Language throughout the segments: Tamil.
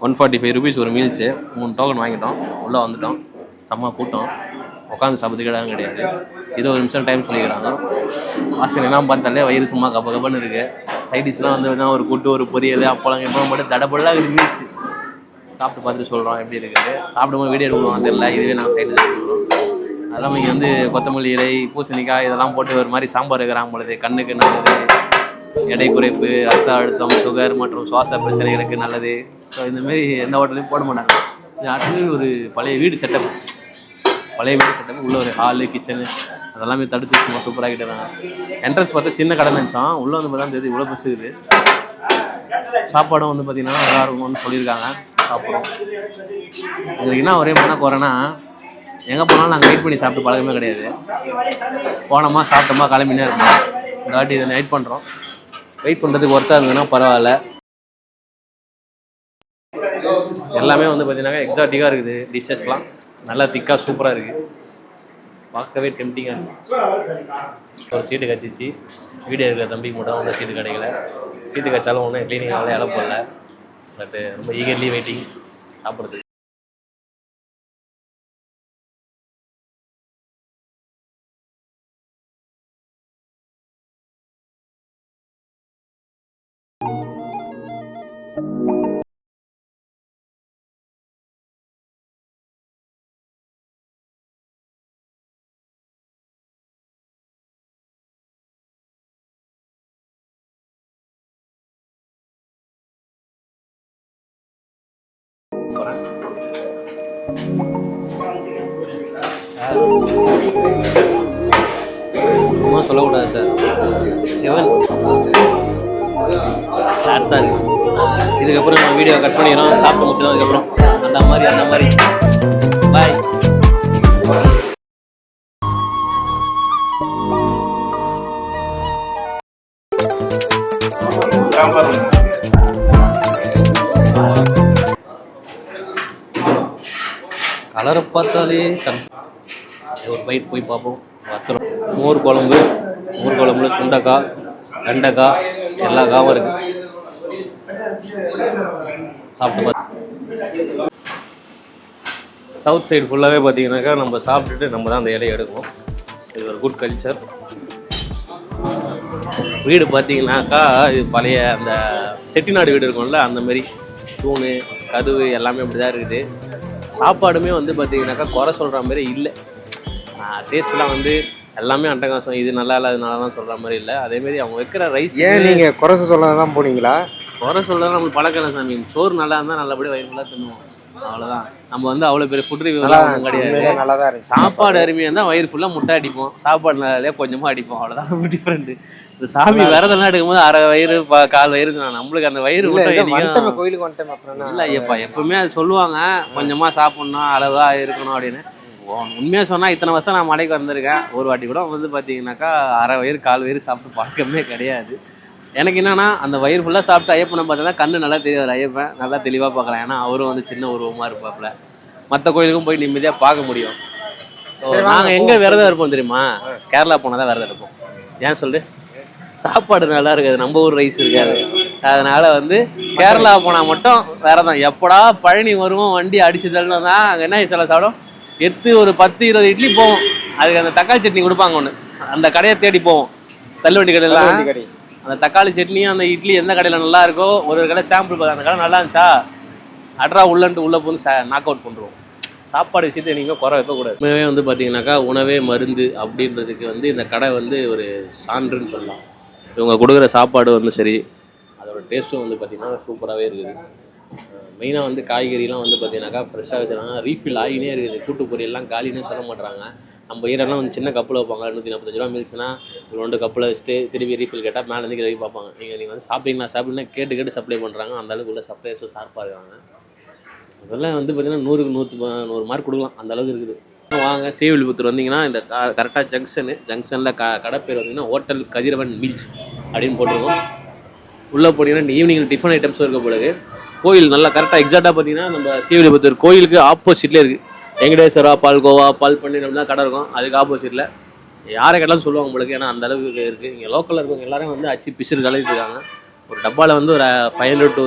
145 rupees ஒரு மீல்ஸு. 3 டோக்கன் வாங்கிட்டோம், உள்ளே வந்துட்டோம். செம்ம கூட்டம், உட்காந்து சாப்பிட்றதுக்கு இடம் கிடையாது. 20 நிமிஷம் டைம் சொல்லிக்கிறாங்க. வாசனை எல்லாம் பார்த்தாலே வயிறு சும்மா கப்ப கப்பன்னு இருக்குது. சைடிஷ்லாம் வந்து ஒரு கூட்டு, ஒரு பொரியல், அப்பளம் எப்போ மட்டும் தடப்படலாம் இருக்குது மீல்ஸ். சாப்பிட்டு பார்த்துட்டு சொல்கிறோம் எப்படி இருக்குது. சாப்பிடும்போது வீடியோ எடுக்கணும் தெரியல, இதுவே நாங்கள் சைடில் சாப்பிடுவோம். அதெல்லாம் இங்கே வந்து கொத்தமல்லி இலை, பூசணிக்காய் இதெல்லாம் போட்டு ஒரு மாதிரி சாம்பார் இருக்கிறாங்க பொழுது. கண்ணுக்கு நல்லது, எடை குறைப்பு, ரத்த அழுத்தம், சுகர் மற்றும் சுவாச பிரச்சனைகளுக்கு நல்லது. ஸோ இந்தமாரி எந்த ஹோட்டலையும் போட மாட்டாங்க. இது ஆக்சுவலி ஒரு பழைய வீடு செட்டப், உள்ள ஒரு ஹாலு, கிச்சனு அதெல்லாமே தடுத்து சும்மா சூப்பராகிட்டாங்க. என்ட்ரன்ஸ் பார்த்தா சின்ன கடை நினச்சோம், உள்ளே வந்து பார்த்தா தெரியுது இவ்வளோ பெருசு இருக்குது. சாப்பாடும் வந்து பார்த்திங்கன்னா நல்லா இருக்கும்னு சொல்லியிருக்காங்க. சாப்பிட்றோம். எங்களுக்கு என்ன ஒரே மன குறைனா, எங்கே போனாலும் நாங்கள் வெயிட் பண்ணி சாப்பிட்டு பழக்கமே கிடையாது. போனோமா சாப்பிட்டோமா கிளம்பினே இருக்கோம். இந்த வாட்டி இதை வெயிட் பண்ணுறோம். வெயிட் பண்ணுறதுக்கு ஒர்த்தாக இருந்ததுன்னா பரவாயில்ல. எல்லாமே வந்து பார்த்தீங்கன்னா எக்ஸாட்டிக்காக இருக்குது. டிஷ்ஷஸ்லாம் நல்லா திக்காக சூப்பராக இருக்குது. பார்க்கவே டெம்டிங்காக இருக்குது. ஒரு சீட்டு கச்சிச்சு, வீடியோ இருக்கிற தம்பிக்கு மட்டும் ஒன்றும் சீட்டு கிடைக்கல. சீட்டு கச்சாலும் ஒன்றும் க்ளீனிங் ஆகல, இலை போடல. பட்டு ரொம்ப ஈகர்லி வெயிட்டிங் சாப்பிட்றதுக்கு. சும்மா சொல்லக்கூடாது சார். எவன் கிளாஸாக இருக்குது. இதுக்கப்புறம் நம்ம வீடியோ கட் பண்ணிடுறோம். சாப்பிட்டு முடிச்சிடும். அதுக்கப்புறம் அந்த மாதிரி பாய். கலரை பார்த்தாலே ஒரு பைட் போய் பார்ப்போம். வத்துறோம். மோர் குழம்புல சுண்டைக்காய், வெண்டைக்காய் எல்லா காவும் இருக்கு. சாப்பிட்டு பார்த்து சவுத் சைடு ஃபுல்லாகவே பார்த்தீங்கன்னாக்கா நம்ம சாப்பிட்டுட்டு நம்ம தான் அந்த இலையை எடுக்கணும். இது ஒரு குட் கல்ச்சர். வீடு பார்த்தீங்கன்னாக்கா இது பழைய அந்த செட்டிநாடு வீடு இருக்கும்ல, அந்த மாதிரி தூணு கதவு எல்லாமே அப்படி தான் இருக்குது. சாப்பாடுமே வந்து பார்த்தீங்கன்னாக்கா குறை சொல்கிற மாதிரி இல்லை. டேஸ்ட்லாம் வந்து எல்லாமே அட்டகாசம். இது நல்லா இல்லை, அது நல்லா தான் சொல்கிற மாதிரி இல்லை. அதேமாரி அவங்க வைக்கிற ரைஸ். ஏன் நீங்கள் குறை சொல்ல தான் போனீங்களா? குறை சொல்ல நம்மளுக்கு பழக்கம் சாமி. சோறு நல்லா இருந்தால் நல்லபடியாக வயிறு ஃபுல்லாக தின்னுவோம், அவ்வளோதான். நம்ம வந்து அவ்வளோ பெரிய ஃபுட் ரிவ்யூ கிடையாது. நல்லா தான் இருக்கு. சாப்பாடு அருமையாக இருந்தால் வயிறு ஃபுல்லாக முட்டை அடிப்போம், சாப்பாடு நிறைய கொஞ்சமாக அடிப்போம், அவ்வளோதான். ரொம்ப டிஃப்ரெண்ட்டு. இந்த சாமி விரதெல்லாம் எடுக்கும்போது அரை வயிறு கால் வயிறு நம்மளுக்கு அந்த வயிறு கோயிலுக்கு வந்துட்டேன் அப்புறம் இல்லை ஐயப்பா. எப்பவுமே அது சொல்லுவாங்க கொஞ்சமாக சாப்பிட்ணும், அளவாக இருக்கணும் அப்படின்னு. உண்மையாக சொன்னால் இத்தனை வருஷம் நான் மலைக்கு வந்திருக்கேன், ஒரு வாட்டி கூட வந்து பார்த்தீங்கன்னாக்கா அரை வயிறு கால் வயிறு சாப்பிட்டு பழக்கமே கிடையாது. எனக்கு என்னன்னா அந்த வயிறு ஃபுல்லாக சாப்பிட்டு ஐயப்பனை பார்த்தா கண்ணு நல்லா தெரியாது. ஐயப்பன் நல்லா தெளிவாக பார்க்கலாம், ஏன்னா அவரும் வந்து சின்ன உருவமாக இருப்பாப்புல. மற்ற கோயிலுக்கும் போய் நிம்மதியாக பார்க்க முடியும். நாங்கள் எங்கே விரதம் இருப்போம் தெரியுமா? கேரளா போனால் தான் விரதம் இருப்போம். ஏன் சொல்லு, சாப்பாடு நல்லா இருக்காது, நம்ம ஊர் ரைஸ் இருக்காது. அதனால வந்து கேரளா போனால் மட்டும் விரதம். எப்படா பழனி வருவோம் வண்டி அடிச்சு தள்ளணும் தான் அங்கே என்ன சில சாப்பிடும். எத்து ஒரு 10-20 இட்லி போவோம். அதுக்கு அந்த தக்காளி சட்னி கொடுப்பாங்க ஒன்று, அந்த கடையை தேடி போவோம். தள்ளுவண்டி கடையெல்லாம் அந்த தக்காளி சட்னியும் அந்த இட்லி எந்த கடையில் நல்லா இருக்கோ ஒரு கடை சாம்பிள் பார்த்து அந்த கடை நல்லா இருந்துச்சா அட்ரா உள்ளன்ட்டு உள்ளே போந்து நாக் அவுட் பண்ணுறோம். சாப்பாடு விஷயத்தை நீங்கள் குறை வைக்கக்கூடாது. உண்மையே வந்து பார்த்தீங்கன்னாக்கா உணவே மருந்து அப்படின்றதுக்கு வந்து இந்த கடை வந்து ஒரு சான்றுன்னு சொல்லலாம். இவங்க கொடுக்குற சாப்பாடு வந்து சரி, அதோட டேஸ்ட்டும் வந்து பார்த்திங்கன்னா சூப்பராகவே இருக்குது. மெயினாக வந்து காய்கறிலாம் வந்து பார்த்தீங்கன்னாக்கா ஃப்ரெஷ்ஷாக வச்சுருக்காங்க. ரீஃபில் ஆகினே இருக்குது. கூட்டு பொரியெல்லாம் காலின்னு சொல்ல மாட்டாங்க. நம்ம ஏரியாலாம் வந்து சின்ன கப்பில் வைப்பாங்க. 145 ரூபா மீல்ஸ்னா ஒரு 2 கப்பில் வச்சுட்டு திருப்பி ரீஃபில் கேட்டால் மேலேருந்து கீழே பார்ப்பாங்க. நீங்கள் வந்து சாப்பிட்டீங்கன்னா கேட்டு கேட்டு சப்ளை பண்ணுறாங்க. அந்தளவுக்கு உள்ள சப்ளைஸும் ஷார்ப்பாக இருக்காங்க. அதெல்லாம் வந்து பார்த்திங்கன்னா 100க்கு 100 மார்க் கொடுக்கலாம், அந்தளவுக்கு இருக்குது. வாங்க ஸ்ரீவில்லிபுத்தூர் வந்தீங்கன்னா இந்த கரெக்டாக ஜங்ஷனில் கடை பேர் வந்தீங்கன்னா ஹோட்டல் கதிரவன் மீல்ஸ் அப்படின்னு போட்டிருக்கோம். உள்ளே போனீங்கன்னா ஈவினிங் டிஃபன் ஐட்டம்ஸும் இருக்க பிறகு கோயில் நல்லா கரெக்டாக எக்ஸாக்டாக பார்த்தீங்கன்னா நம்ம ஸ்ரீவில்லிபுத்தூர் கோயிலுக்கு ஆப்போசிட்லேயே இருக்குது. வெங்கடேஸ்வரா பால்கோவா பால் பண்ணி அப்படிலாம் கடை இருக்கும். அதுக்கு ஆப்போசிட்டில் யாரை கேட்டாலும் சொல்லுவாங்க உங்களுக்கு, ஏன்னா அந்த அளவுக்கு இருக்குது. இங்கே லோக்கலில் இருக்கவங்க எல்லாரும் வந்து அச்சு பிசுறு கலந்துருக்காங்க. ஒரு டப்பாவில் வந்து ஒரு 500 to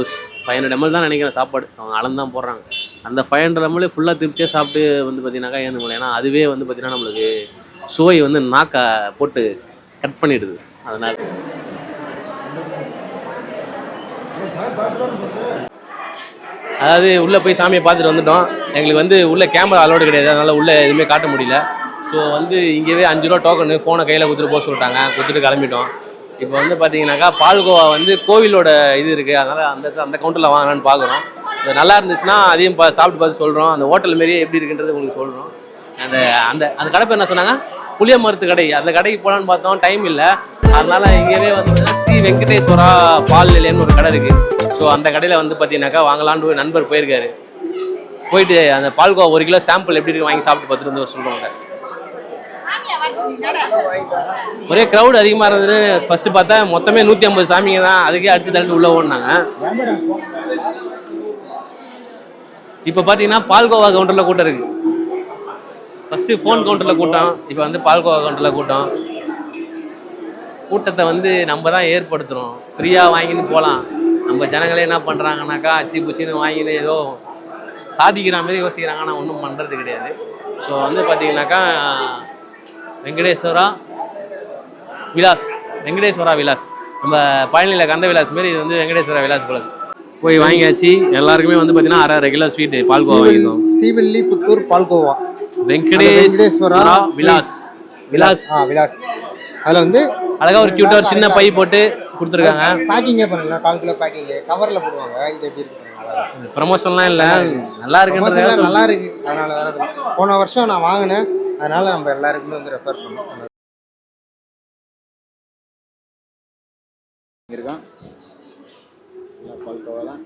500 ml தான் நினைக்கிறேன் சாப்பாடு, அவங்க அளந்து தான் போடுறாங்க. அந்த 500 ml ஃபுல்லாக திருப்தியாக சாப்பிட்டு வந்து பார்த்தீங்கன்னாக்கா ஏந்து முடியல. ஏன்னா அதுவே வந்து பார்த்தீங்கன்னா நம்மளுக்கு சுவை வந்து நாக்கை போட்டு கட் பண்ணிடுது. அதனால் அதாவது உள்ளே போய் சாமியை பார்த்துட்டு வந்துட்டோம். எங்களுக்கு வந்து உள்ளே கேமரா அலோடு கிடையாது, அதனால் உள்ளே எதுவுமே காட்ட முடியல. ஸோ வந்து இங்கேயே 5 ரூபா டோக்கனு ஃபோனை கையில் கொடுத்துட்டு போக சொல்லிட்டாங்க, கொடுத்துட்டு கிளம்பிட்டோம். இப்போ வந்து பார்த்தீங்கன்னாக்கா பால்கோவா வந்து கோவிலோட இது இருக்குது, அதனால் அந்த கவுண்டரில் வாங்கலான்னு பார்க்குறோம். இது நல்லா இருந்துச்சுன்னா அதையும் சாப்பிட்டு பார்த்து சொல்கிறோம். அந்த ஹோட்டல் மாரியே எப்படி இருக்குன்றது உங்களுக்கு சொல்கிறோம். அந்த அந்த அந்த கடை பேர் என்ன சொன்னாங்க, புளிய மரத்து கடை. அந்த கடைக்கு போகலான்னு பார்த்தோம், டைம் இல்லை. அதனால் இங்கேயே வந்து ஸ்ரீ வெங்கடேஸ்வரா பால் நிலையம்னு ஒரு கடை இருக்குது. ஸோ அந்த கடையில் வந்து பார்த்தீங்கன்னாக்கா வாங்கலான்னு ஒரு நண்பர் போயிருக்காரு. போயிட்டு அந்த பால்கோவா 1 கிலோ சாம்பிள் எப்படி இருக்கு வாங்கி சாப்பிட்டு பார்த்துட்டு வந்து சொல்லுவாங்க. ஒரே க்ரௌட் அதிகமாக இருந்தது. ஃபர்ஸ்ட் பார்த்தா மொத்தமே 150 சாமிங்க தான், அதுக்கே அடிச்சு தள்ளி உள்ளே ஓடினாங்க. இப்போ பார்த்தீங்கன்னா பால்கோவா கவுண்டரில் கூட்டம் இருக்கு. ஃபர்ஸ்ட் ஃபோன் கவுண்டரில் கூட்டம், இப்போ வந்து பால்கோவா கவுண்டரில் கூட்டம். கூட்டத்தை வந்து நம்ம தான் ஏற்படுத்துகிறோம். ஃப்ரீயாக வாங்கின்னு போகலாம். நம்ம ஜனங்களே என்ன பண்ணுறாங்கனாக்கா அச்சு புச்சின்னு வாங்கின்னு ஏதோ சாதிக்கிற மாதிரி யோசிக்கிறாங்க, ஆனால் ஒன்றும் பண்ணுறது கிடையாது. ஸோ வந்து பார்த்தீங்கன்னாக்கா வெங்கடேஸ்வரா விலாஸ் நம்ம பழனியில் கந்த விலாஸ் மாரி இது வந்து வெங்கடேஸ்வரா விலாஸ் போல. போய் வாங்கியாச்சு. எல்லாருக்குமே வந்து பார்த்தீங்கன்னா 1/2 கிலோ ஸ்வீட்டு பால்கோவா வாங்கியிருந்தோம். ஸ்ரீவில்லிபுத்தூர் பால்கோவா வெங்கடேஸ்வரா விலாஸ். அதில் வந்து அழகாக ஒரு க்யூட்டாக ஒரு சின்ன பை போட்டு கொடுத்துருக்காங்க. பேக்கிங்கே பண்ணுங்களா, 1/4 கிலோ பேக்கிங்கு கவரில் போடுவாங்க. இது எப்படி இருக்கு? ப்ரமோஷன்லாம் இல்லை, நல்லா இருக்குன்றது நல்லா இருக்கு. அதனால வேற போன வருஷம் நான் வாங்கினேன், அதனால நம்ம எல்லாருக்குமே வந்து ரெஃபர் பண்ணோம். இருக்கான் பால்கோவாலாம்